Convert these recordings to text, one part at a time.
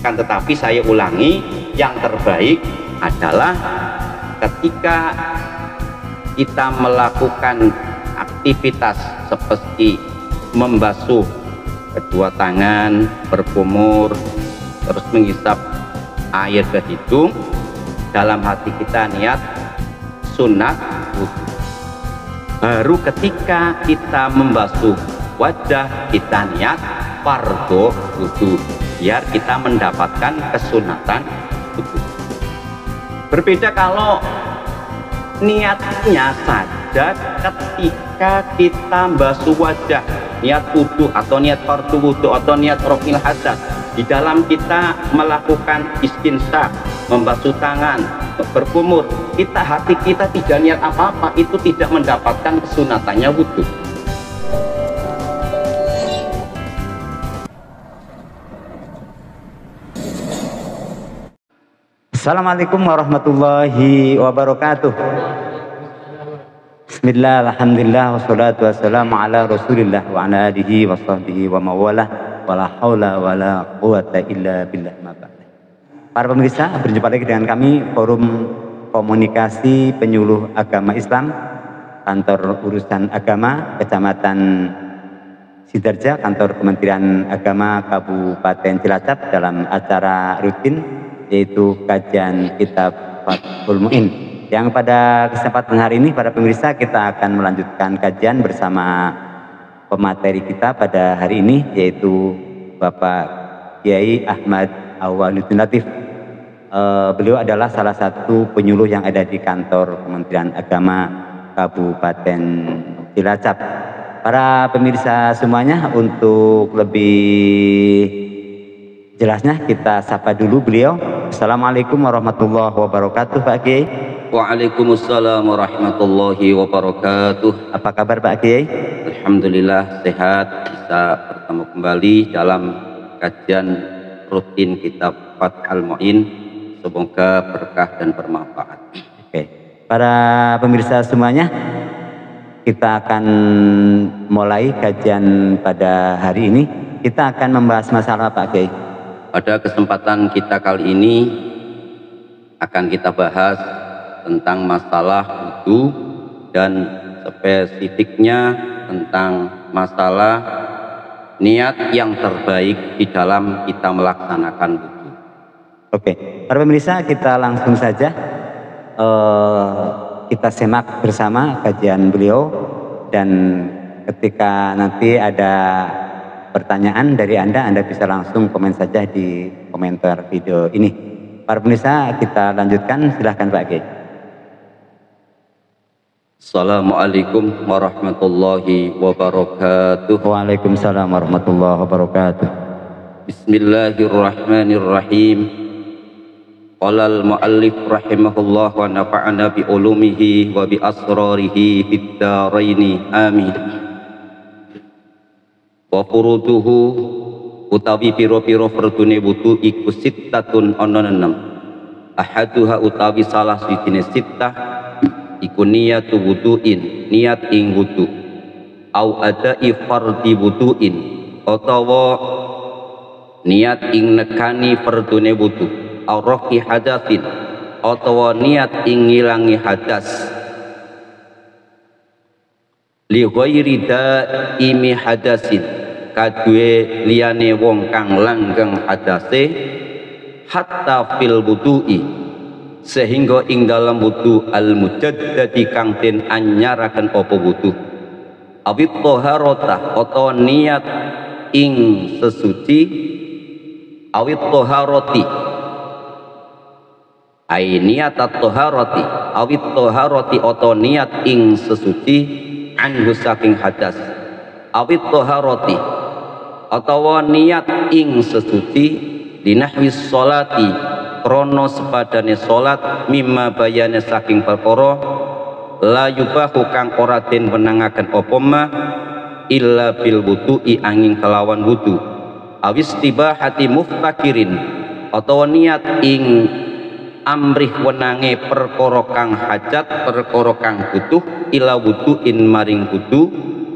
Akan tetapi saya ulangi, yang terbaik adalah ketika kita melakukan aktivitas seperti membasuh kedua tangan, berkumur, terus menghisap air ke hidung, dalam hati kita niat sunat wudu. Baru ketika kita membasuh wajah, kita niat fardhu wudu, biar kita mendapatkan kesunatan wudu. Berbeda kalau niatnya saja ketika kita basuh wajah, niat wudu atau niat fardhu wudu atau niat raf'il hadas, di dalam kita melakukan istinsya, membasuh tangan, berkumur, hati kita tidak niat apa-apa, itu tidak mendapatkan kesunatannya wudu. Assalamualaikum warahmatullahi wabarakatuh. Bismillah, alhamdulillah, wassalatu wassalamu ala rasulillah wa ala alihi wa sahbihi wa mawalah, wala hawla wala quwata illa billah ma ba'da. Para pemirsa, berjumpa lagi dengan kami Forum Komunikasi Penyuluh Agama Islam, Kantor Urusan Agama Kecamatan Sidarja, Kantor Kementerian Agama Kabupaten Cilacap, dalam acara rutin yaitu kajian kitab Fathul Mu'in, yang pada kesempatan hari ini para pemirsa kita akan melanjutkan kajian bersama pemateri kita pada hari ini, yaitu Bapak Kiai Ahmad Awwaluddin Latif. Beliau adalah salah satu penyuluh yang ada di kantor Kementerian Agama Kabupaten Cilacap. Para pemirsa semuanya, untuk lebih jelasnya kita sapa dulu beliau. Assalamualaikum warahmatullahi wabarakatuh, Pak Kiai. Waalaikumsalam warahmatullahi wabarakatuh. Apa kabar Pak Kiai? Alhamdulillah sehat, bisa bertemu kembali dalam kajian rutin kitab Fathul Mu'in. Semoga berkah dan bermanfaat. Oke. Para pemirsa semuanya, kita akan mulai kajian pada hari ini. Kita akan membahas masalah Pak Kiai. Pada kesempatan kita kali ini akan kita bahas tentang masalah wudu dan spesifiknya tentang masalah niat yang terbaik di dalam kita melaksanakan wudu. Oke, para pemirsa, kita langsung saja kita simak bersama kajian beliau, dan ketika nanti ada pertanyaan dari Anda bisa langsung komen saja di komentar video ini. Para pemirsa, kita lanjutkan, silahkan Pak Kiai. Assalamualaikum warahmatullahi wabarakatuh. Waalaikumsalam warahmatullahi wabarakatuh. Bismillahirrahmanirrahim. Qala al-muallif rahimahullah wa nafa'ana bi ulumihi wa bi asrarihi fid dharaini amin. Wa furuduhu utawi piro-piro fardune wudu iku sittatun ana 6. Ahaduha utawi salah sijine sittah iku niyatu wuduin, niat ing wudu. Au ada'i fardhi wuduin, utawa niat ing nekani fardune wudu. Au rafi hadatsin, utawa niat ing ngilangi hadas. Li ghairi daimi hadasin, kadue liyane wong kang langgeng hadase, hatta fil wudu'i, sehingga ing dalam wudu al mujaddadi kang den anyaraken apa wudu. Awit toharota, atau niat ing sesuci. Awit toharoti, ai niat at-toharoti, awit toharoti, atau niat ing sesuci anhu saking hadas. Awit toharoti, atau niat ing sesuci dinahwis sholati, krono sepadane sholat, mimma bayane saking perkara la yubahu kang ora den wenangaken apa ma illa bil wudu'i, angin kelawan wudu. Awis tibahati muftakirin, atau niat ing amrih wenange perkara kang hajat, perkara kang butuh, ila wudu'in maring wudu,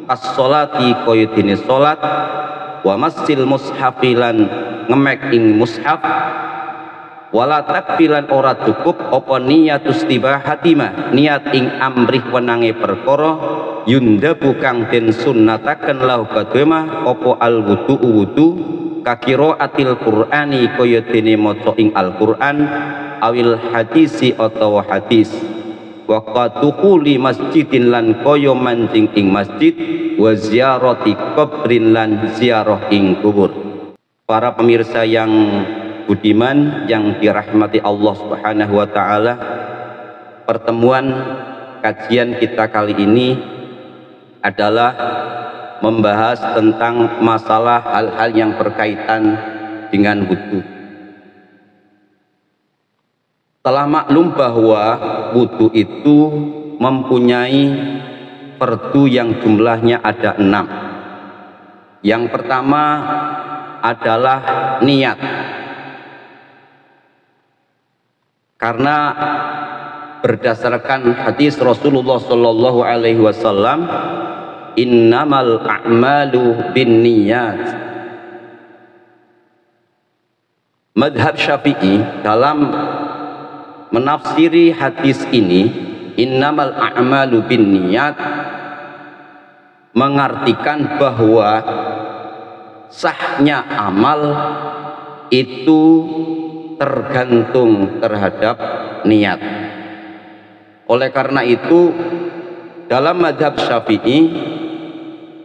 as sholati kaya dene sholat, wa masil mushafilan ngemek ing mushaf, wala takfilan ora cukup apa niyatus tibahatima niat ing amrih wenange perkara yundabu kang den sunnataken lahu kadema apa al wudu kakiraatil qur'ani kaya dene maca ing Al-Qur'an awil hadisi utawa hadis wa qatuquli masjidin lan kaya mancing ing masjid wa ziyarati qabrin lan ziarah ing kubur. Para pemirsa yang budiman yang dirahmati Allah Subhanahu wa taala, pertemuan kajian kita kali ini adalah membahas tentang masalah hal-hal yang berkaitan dengan wudu. Telah maklum bahwa wudu itu mempunyai fardu yang jumlahnya ada 6. Yang pertama adalah niat. Karena berdasarkan hadis Rasulullah Shallallahu Alaihi Wasallam, innamal a'malu binniyat. Madhab Syafi'i dalam menafsiri hadis ini, innamal a'malu binniyat, mengartikan bahwa sahnya amal itu tergantung terhadap niat. Oleh karena itu dalam madhab Syafi'i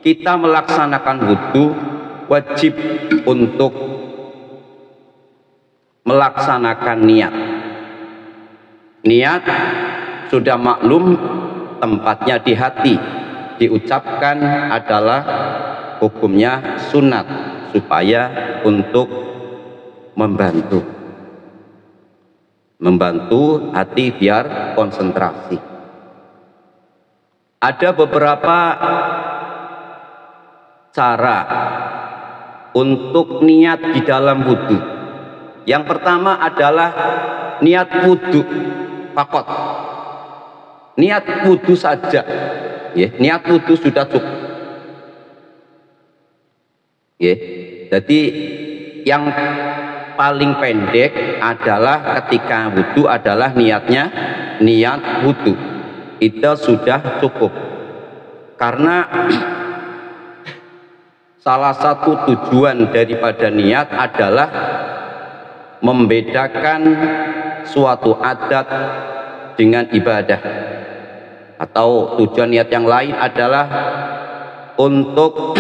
kita melaksanakan wudu wajib untuk melaksanakan niat. Niat sudah maklum tempatnya di hati, diucapkan adalah hukumnya sunat supaya untuk membantu hati biar konsentrasi. Ada beberapa cara untuk niat di dalam wudu. Yang pertama adalah niat wudu fakot, niat wudu saja, ya, niat wudu sudah cukup, ya. Jadi yang paling pendek adalah ketika wudu adalah niatnya niat wudu, itu sudah cukup. Karena salah satu tujuan daripada niat adalah membedakan suatu adat dengan ibadah, atau tujuan niat yang lain adalah untuk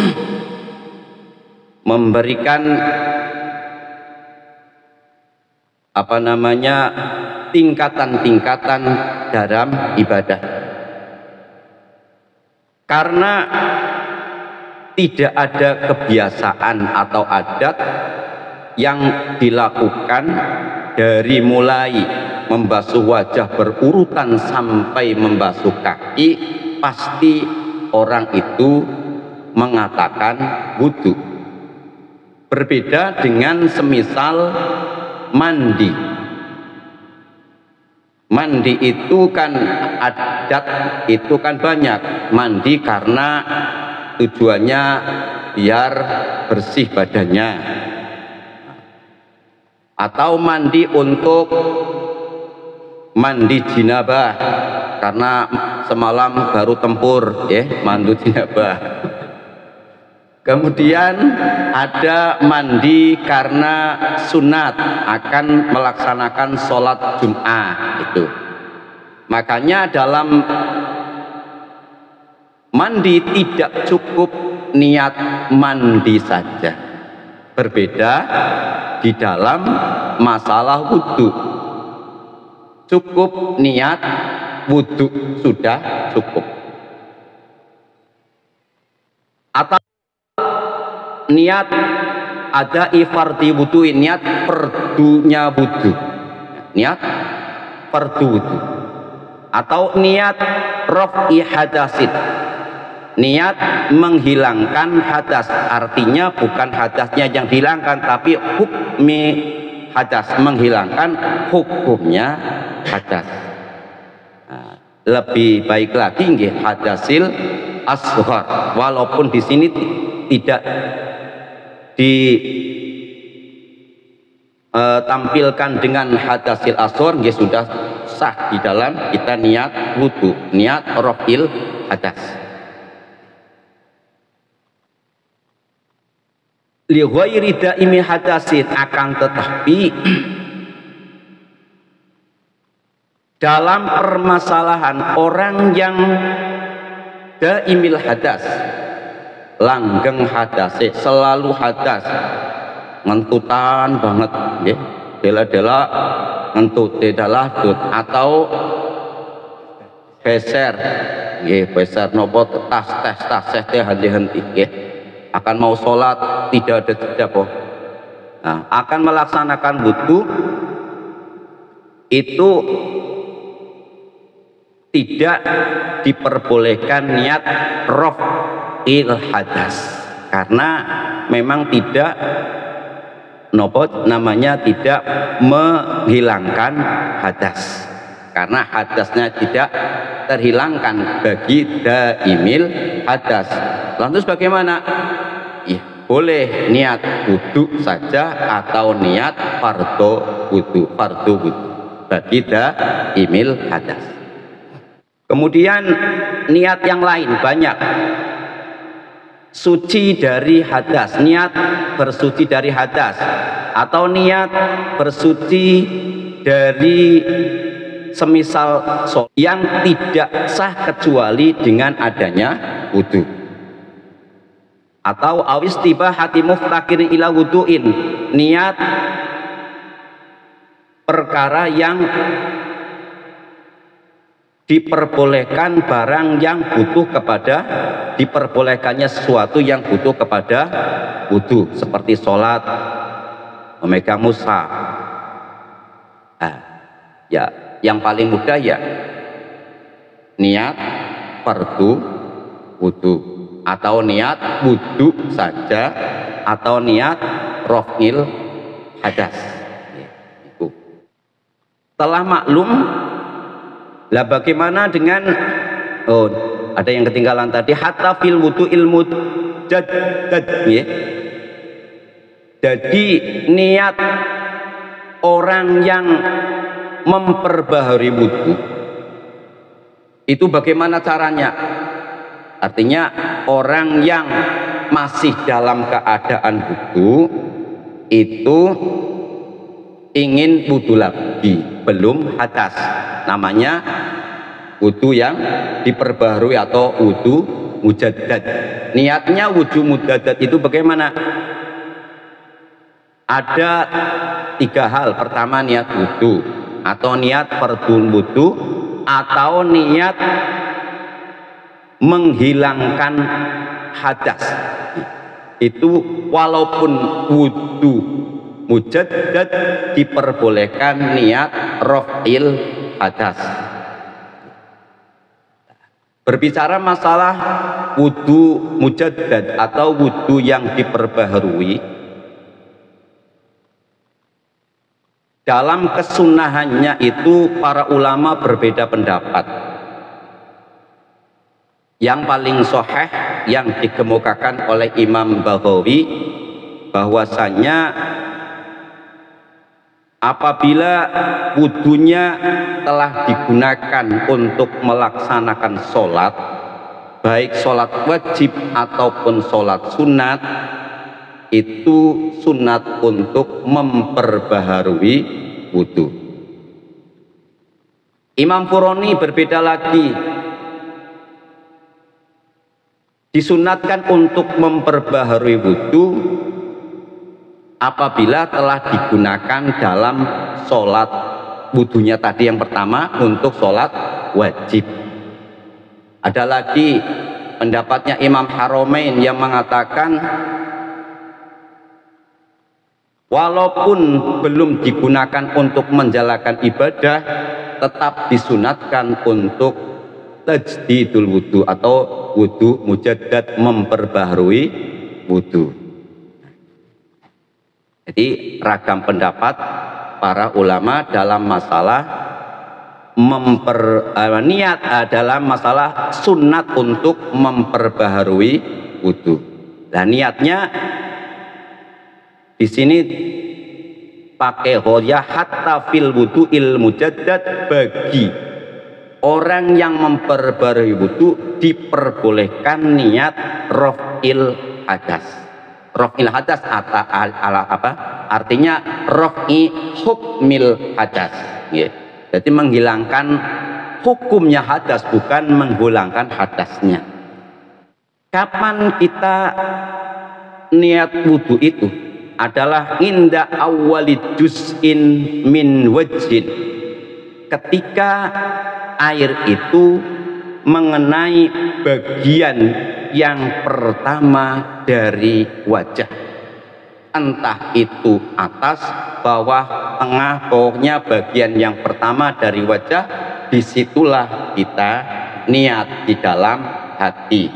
memberikan tingkatan-tingkatan dalam ibadah. Karena tidak ada kebiasaan atau adat yang dilakukan dari mulai membasuh wajah berurutan sampai membasuh kaki, pasti orang itu mengatakan wudu. Berbeda dengan semisal mandi. Mandi itu kan adat itu kan banyak. Mandi karena tujuannya biar bersih badannya, atau mandi untuk mandi jinabah karena semalam baru tempur, ya, mandi jinabah. Kemudian ada mandi karena sunat, akan melaksanakan sholat Jum'ah itu. Makanya dalam mandi tidak cukup niat mandi saja. Berbeda di dalam masalah wudhu. Cukup niat wudhu sudah cukup. Atau niat ada ifardi wudhu, niat perdunya wudhu, niat perdu wudhu. Atau niat raf'i hadasin, niat menghilangkan hadas, artinya bukan hadasnya yang dihilangkan tapi hukmi hadas, menghilangkan hukumnya hadas. Nah, lebih baik lagi nggih hadasil asghar, walaupun di sini tidak tampilkan dengan hadasil asghar nggih sudah sah di dalam kita niat wudu, niat raf'il hadas. Li ghairi daimi hadasin, akan tetapi dalam permasalahan orang yang daimil hadas, langgeng hadase, selalu hadas, ngentutan banget nggih, dela-dela ngentut, delalah-dut, atau beser nggih, beser nopo tas teh henti-henti nggih, akan mau sholat tidak ada jeda kok. Nah, akan melaksanakan wudu itu tidak diperbolehkan niat raf'il hadas, karena memang tidak namanya tidak menghilangkan hadas, karena hadasnya tidak terhilangkan bagi daimil hadas. Lantas bagaimana? Ya, boleh niat wudu saja atau niat fardu wudu bagi daimil hadas. Kemudian niat yang lain banyak. Suci dari hadas, niat bersuci dari hadas, atau niat bersuci dari semisal yang tidak sah kecuali dengan adanya wudu, atau awis tiba hati muftakirin ila wuduin, niat perkara yang diperbolehkan barang yang butuh kepada, diperbolehkannya sesuatu yang butuh kepada wudu, seperti sholat, memegang mushaf. Nah, ya yang paling mudah ya niat fardu wudu, atau niat wudu saja, atau niat raf'il hadas. Itu telah maklum. Lah bagaimana dengan ada yang ketinggalan tadi, hatta fil wudu ilmu jaddad ya. Jadi niat orang yang memperbaharui wudu itu bagaimana caranya? Artinya orang yang masih dalam keadaan wudu itu ingin wudu lagi, belum hadas, namanya wudu yang diperbaharui atau wudu mujaddad. Niatnya wudu mujaddad itu bagaimana? Ada 3 hal. Pertama, niat wudu, atau niat fardhu wudu, atau niat menghilangkan hadas. Itu walaupun wudu mujaddad diperbolehkan niat raf'il hadas. Berbicara masalah wudu mujaddad atau wudu yang diperbaharui, dalam kesunahannya itu para ulama berbeda pendapat. Yang paling sahih yang dikemukakan oleh Imam Baghawi bahwasanya apabila wudunya telah digunakan untuk melaksanakan sholat, baik sholat wajib ataupun sholat sunat, itu sunat untuk memperbaharui wudu. Imam Furoni berbeda lagi, disunatkan untuk memperbaharui wudu apabila telah digunakan dalam sholat wudunya tadi yang pertama untuk sholat wajib. Ada lagi pendapatnya Imam Haramain yang mengatakan walaupun belum digunakan untuk menjalankan ibadah, tetap disunatkan untuk tajdidul wudu atau wudu mujaddad, memperbaharui wudu. Jadi ragam pendapat para ulama dalam masalah niat dalam masalah sunat untuk memperbaharui wudu. Dan niatnya di sini pakai hoya hatta fil wudu'il mujaddad, bagi orang yang memperbarui wudu diperbolehkan niat raf'il hadas. Raf'il hadas ala apa? Artinya raf'i hukmil hadas. Ya. Jadi menghilangkan hukumnya hadas, bukan menghilangkan hadasnya. Kapan kita niat wudu itu? Adalah inda awwalid juz'in min wajhin, ketika air itu mengenai bagian yang pertama dari wajah, entah itu atas, bawah, tengah, pokoknya bagian yang pertama dari wajah, disitulah kita niat di dalam hati.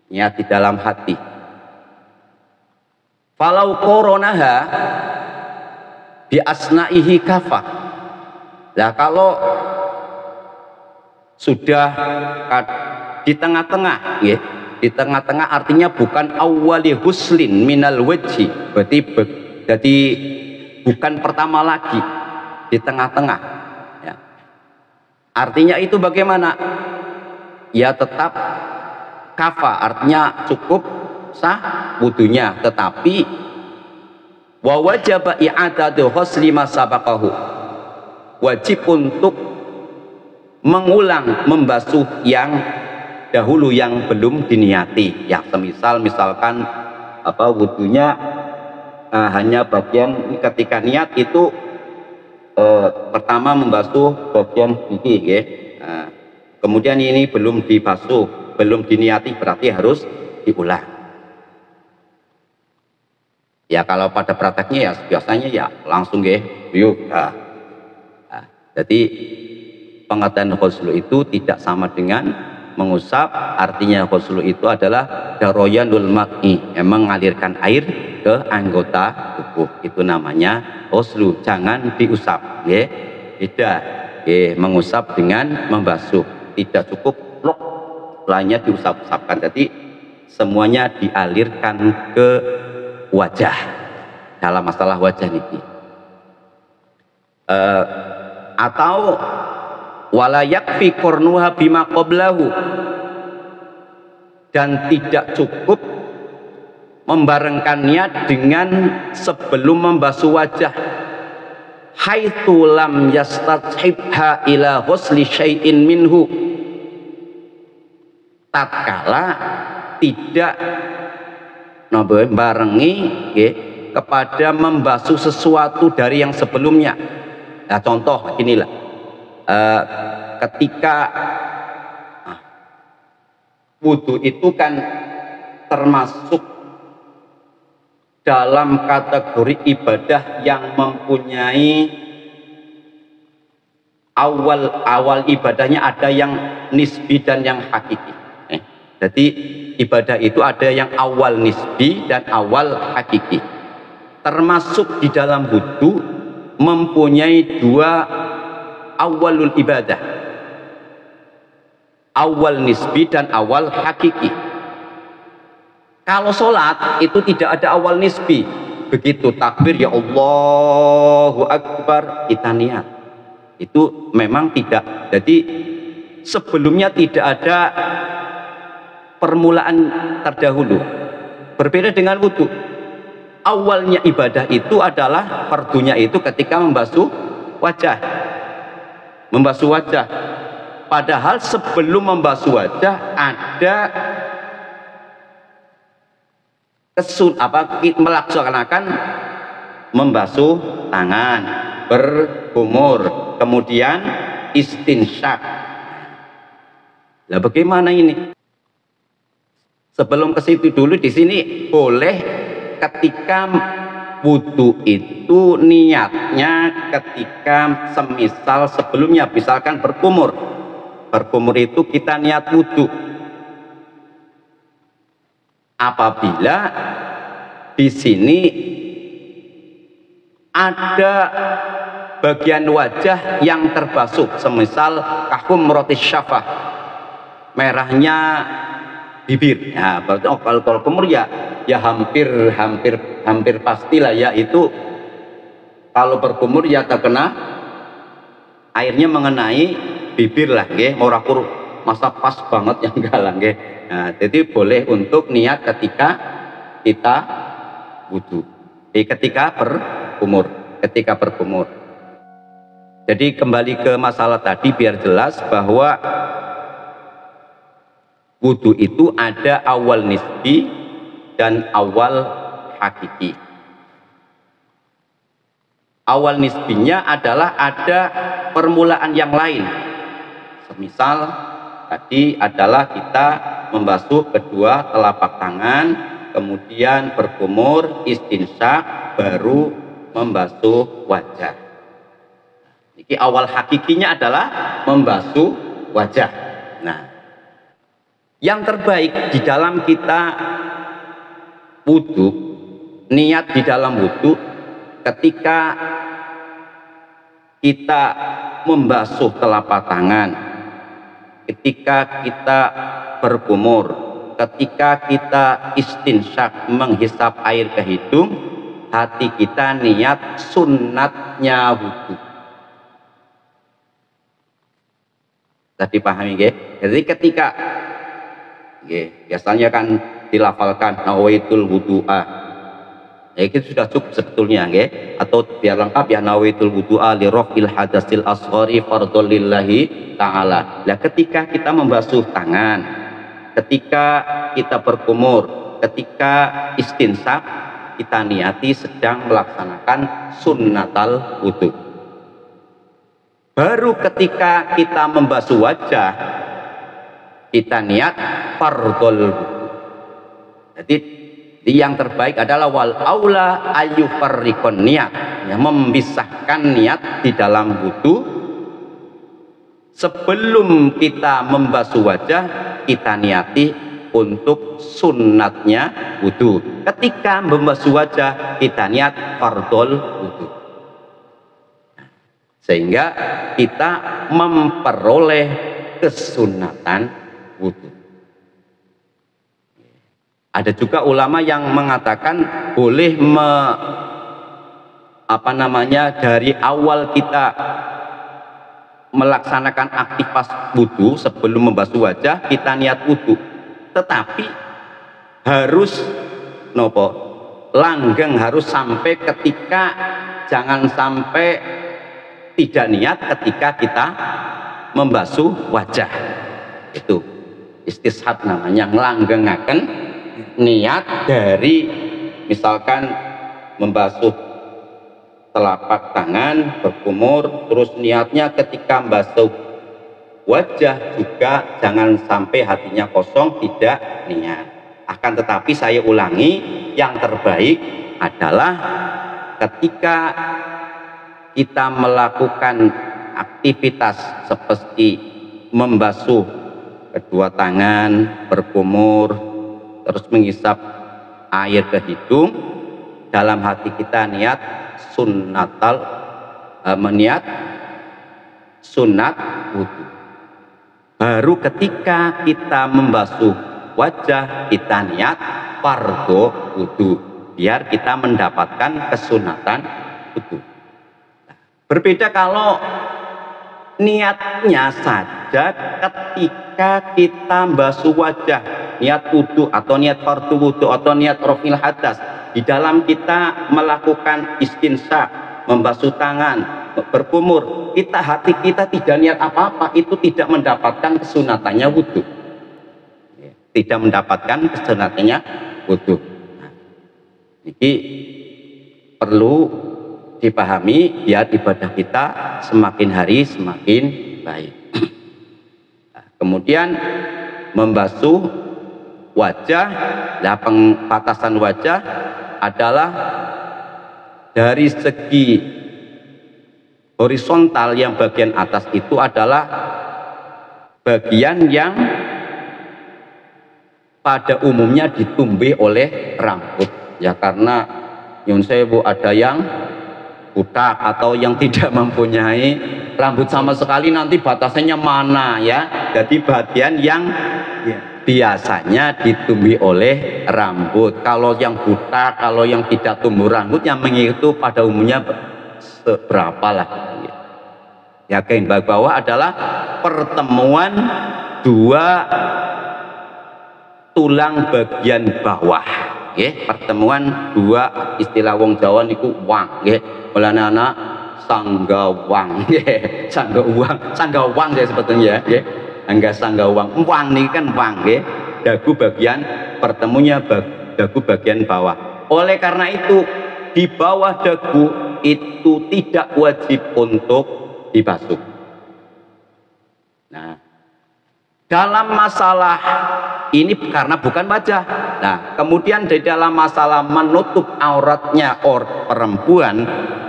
Niat di dalam hati. Falau koronaha bi asna'ihi kafah. Nah, kalau sudah di tengah-tengah, ya, di tengah-tengah artinya bukan awwali huslin minal wajhi, berarti jadi bukan pertama lagi, di tengah-tengah. Ya. Artinya itu bagaimana? Ya tetap kafah, artinya cukup sah wudunya, tetapi wa wajaba i'adatu husli ma sabaqahu, wajib untuk mengulang membasuh yang dahulu yang belum diniati, yang misalkan apa wudunya hanya bagian ketika niat itu pertama membasuh bagian gigi, ya. Kemudian ini belum dibasuh, belum diniati, berarti harus diulang. Ya kalau pada prakteknya ya biasanya ya langsung yuk. Jadi pengertian ghusl itu tidak sama dengan mengusap. Artinya ghusl itu adalah daroyanul ma'i, mengalirkan air ke anggota tubuh, itu namanya ghusl. Jangan diusap, ya. Beda, ya, mengusap dengan membasuh, tidak cukup plok lainnya diusap-usapkan. Jadi semuanya dialirkan ke wajah dalam masalah wajah niki. Atau wala yakfi qarnuha bima qablahu, dan tidak cukup membarengkan niat dengan sebelum membasuh wajah, haitsu lam yastashibha ila ghusli syai'in minhu, tatkala tidak barengi kepada membasuh sesuatu dari yang sebelumnya. Nah, contoh inilah ketika wudu itu kan termasuk dalam kategori ibadah yang mempunyai awal ibadahnya ada yang nisbi dan yang hakiki. Jadi ibadah itu ada yang awal nisbi dan awal hakiki. Termasuk di dalam wudu mempunyai dua awalul ibadah, awal nisbi dan awal hakiki. Kalau sholat itu tidak ada awal nisbi, begitu takbir ya Allahu Akbar kita niat, itu memang tidak. Jadi sebelumnya tidak ada permulaan terdahulu. Berbeda dengan wudu, awalnya ibadah itu adalah fardunya itu ketika membasuh wajah, padahal sebelum membasuh wajah ada melaksanakan membasuh tangan, berkumur, kemudian istinsyak. Nah, bagaimana ini? Sebelum ke situ dulu, di sini boleh ketika wudu itu niatnya ketika semisal sebelumnya, misalkan berkumur itu kita niat wudu apabila di sini ada bagian wajah yang terbasuh, semisal kahum rotis syafah, merahnya bibir. Nah, kalau kumur ya hampir pastilah ya itu Kalau berkumur ya terkena airnya mengenai bibir lah nggih, ora kur masa pas banget yang enggak lah nggih. Nah, jadi boleh untuk niat ketika kita wudu. Ketika berkumur. Jadi kembali ke masalah tadi biar jelas bahwa wudu itu ada awal nisbi dan awal hakiki. Awal nisbinya adalah ada permulaan yang lain. Semisal tadi adalah kita membasuh kedua telapak tangan, kemudian berkumur, istinsyak, baru membasuh wajah. Ini awal hakikinya adalah membasuh wajah. Nah, yang terbaik di dalam kita wudu, niat di dalam wudu, ketika kita membasuh telapak tangan, ketika kita berkumur, ketika kita istinsyak menghisap air ke hidung, hati kita niat sunnatnya wudu. Tadi pahami nggih? Jadi ketika biasanya kan dilafalkan nawaitul wudu'a. Ya itu sudah cukup sebetulnya nggih. Atau biar lengkap ya nawaitul wudu'a li raf'il hadasil asghari fardhul lillahi ta'ala. Nah, ketika kita membasuh tangan, ketika kita berkumur, ketika istinsyak, kita niati sedang melaksanakan sunnatal wudu. Baru ketika kita membasuh wajah, kita niat fardhul wudu. Jadi yang terbaik adalah wal aula ayyufarriqun niat, ya, memisahkan niat di dalam wudu. Sebelum kita membasuh wajah, kita niati untuk sunnatnya wudu. Ketika membasuh wajah, kita niat fardhul wudu. Sehingga kita memperoleh kesunatan wudu. Ada juga ulama yang mengatakan boleh dari awal kita melaksanakan aktivitas wudu sebelum membasuh wajah kita niat wudu, tetapi harus langgeng, harus sampai ketika, jangan sampai tidak niat ketika kita membasuh wajah. Itu istishab namanya, nglanggengaken niat dari misalkan membasuh telapak tangan, berkumur, terus niatnya ketika membasuh wajah juga jangan sampai hatinya kosong, tidak niat. Akan tetapi saya ulangi, yang terbaik adalah ketika kita melakukan aktivitas seperti membasuh kedua tangan, berkumur, terus menghisap air ke hidung, dalam hati kita niat sunat wudu. Baru ketika kita membasuh wajah, kita niat fardhu wudu, biar kita mendapatkan kesunatan wudu. Berbeda kalau niatnya saja ketika kita basuh wajah, niat wudu atau niat fardhu wudu atau niat raf'il hadas, di dalam kita melakukan istinsyak, membasuh tangan, berkumur, hati kita tidak niat apa-apa, itu tidak mendapatkan kesunatannya wudu. Tidak mendapatkan kesunatannya wudu. Nah, ini perlu dipahami biar ibadah kita semakin hari semakin baik. Nah, kemudian membasuh wajah, pembatasan wajah adalah dari segi horizontal, yang bagian atas itu adalah bagian yang pada umumnya ditumbuhi oleh rambut, ya, karena nyun sewu ada yang butak atau yang tidak mempunyai rambut sama sekali, nanti batasannya mana, ya. Jadi bagian yang biasanya ditumbuhi oleh rambut. Kalau yang butak, kalau yang tidak tumbuh rambut, yang itu pada umumnya seberapa lah. Ya, kain bawah adalah pertemuan dua tulang bagian bawah. Pertemuan dua, istilah wong Jawa niku wang. Mulane ana sanggawang. Sanggawang saya sebetulnya. Angga sanggawang. Wang ini kan wang. Dagu bagian pertemunya dagu bagian bawah. Oleh karena itu di bawah dagu itu tidak wajib untuk dibasuh. Nah, dalam masalah ini karena bukan wajah. Nah, kemudian di dalam masalah menutup auratnya perempuan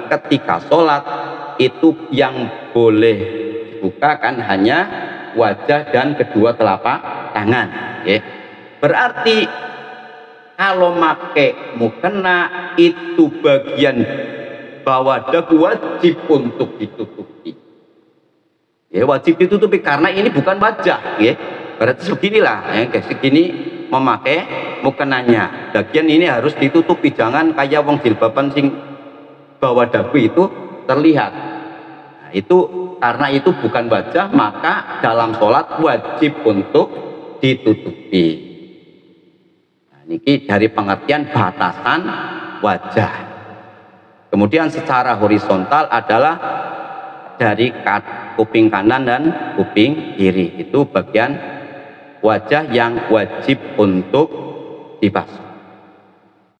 ketika sholat itu yang boleh dibukakan hanya wajah dan kedua telapak tangan. Berarti kalau make mukena itu bagian bawah dagu wajib untuk ditutupi. Wajib ditutupi karena ini bukan wajah. Berarti seginilah, segini memakai mukenanya. Bagian ini harus ditutupi, jangan kayak wong jilbaban sing bawah dagu itu terlihat. Nah, itu karena itu bukan wajah, maka dalam sholat wajib untuk ditutupi. Nah, ini dari pengertian batasan wajah. Kemudian secara horizontal adalah dari kuping kanan dan kuping kiri. Itu bagian wajah yang wajib untuk dibasuh.